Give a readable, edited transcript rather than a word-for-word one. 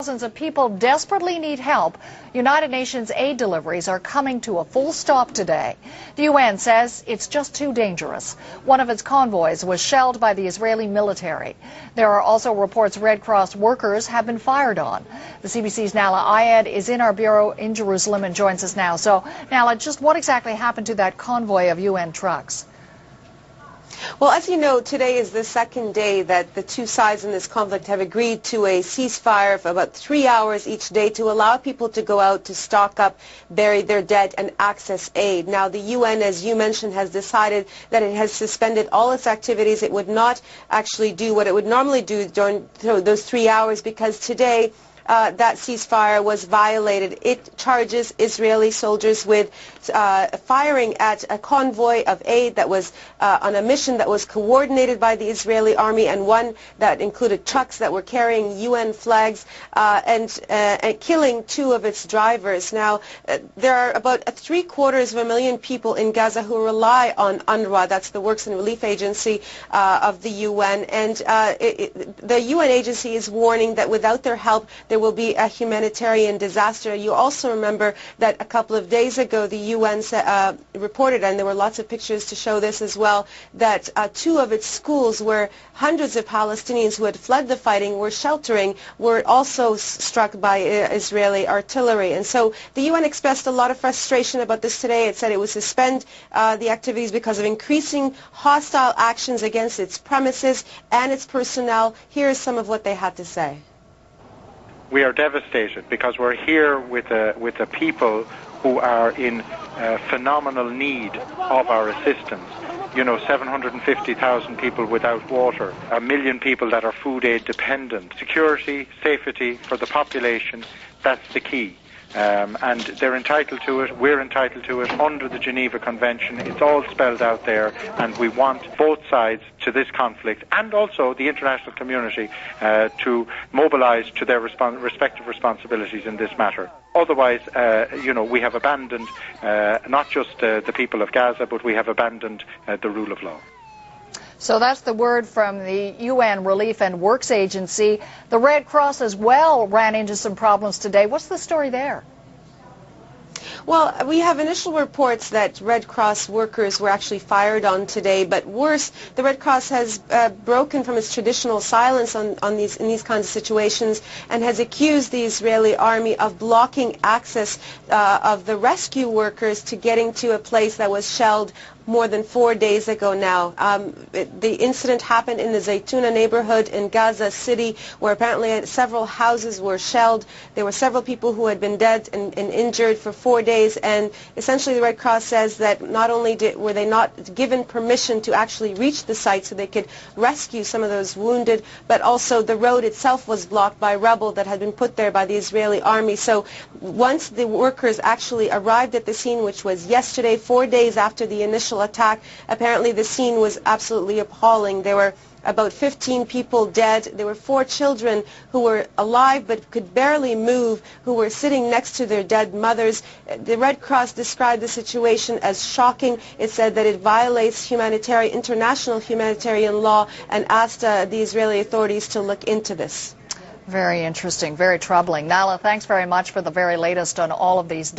Thousands of people desperately need help. United Nations aid deliveries are coming to a full stop today. The UN says it's just too dangerous. One of its convoys was shelled by the Israeli military. There are also reports Red Cross workers have been fired on. The CBC's Nala Ayed is in our bureau in Jerusalem and joins us now. So, Nala, just what exactly happened to that convoy of UN trucks? Well, as you know, today is the second day that the two sides in this conflict have agreed to a ceasefire for about 3 hours each day to allow people to go out to stock up, bury their dead, and access aid. Now, the UN, as you mentioned, has decided that it has suspended all its activities. It would not actually do what it would normally do during those 3 hours because today that ceasefire was violated. It charges Israeli soldiers with firing at a convoy of aid that was on a mission that was coordinated by the Israeli army, and one that included trucks that were carrying UN flags and killing two of its drivers. Now, there are about 750,000 people in Gaza who rely on UNRWA, that's the Works and Relief Agency of the UN, and the UN agency is warning that without their help there will be a humanitarian disaster. You also remember that a couple of days ago the UN reported, and there were lots of pictures to show this as well, that two of its schools where hundreds of Palestinians who had fled the fighting were sheltering were also struck by Israeli artillery. And so the UN expressed a lot of frustration about this today. It said it would suspend the activities because of increasing hostile actions against its premises and its personnel. Here is some of what they had to say. We are devastated because we're here with the people who are in phenomenal need of our assistance. You know, 750,000 people without water, 1 million people that are food aid dependent. Security, safety for the population, that's the key. And they're entitled to it, we're entitled to it under the Geneva Convention. It's all spelled out there, and we want both sides to this conflict and also the international community to mobilise to their respective responsibilities in this matter. Otherwise, you know, we have abandoned not just the people of Gaza, but we have abandoned the rule of law. So that's the word from the UN Relief and Works Agency. The Red Cross as well ran into some problems today. What's the story there? Well, we have initial reports that Red Cross workers were actually fired on today, but worse, the Red Cross has broken from its traditional silence in these kinds of situations and has accused the Israeli army of blocking access of the rescue workers to getting to a place that was shelled more than 4 days ago now. The incident happened in the Zaytuna neighborhood in Gaza City, where apparently several houses were shelled. There were several people who had been dead and injured for 4 days, and essentially the Red Cross says that not only were they not given permission to actually reach the site so they could rescue some of those wounded, but also the road itself was blocked by rubble that had been put there by the Israeli army. So once the workers actually arrived at the scene, which was yesterday, 4 days after the initial attack, apparently the scene was absolutely appalling. There were about 15 people dead. There were 4 children who were alive but could barely move, who were sitting next to their dead mothers. The Red Cross described the situation as shocking. It said that it violates international humanitarian law and asked the Israeli authorities to look into this. Very interesting, very troubling. Nala, thanks very much for the very latest on all of these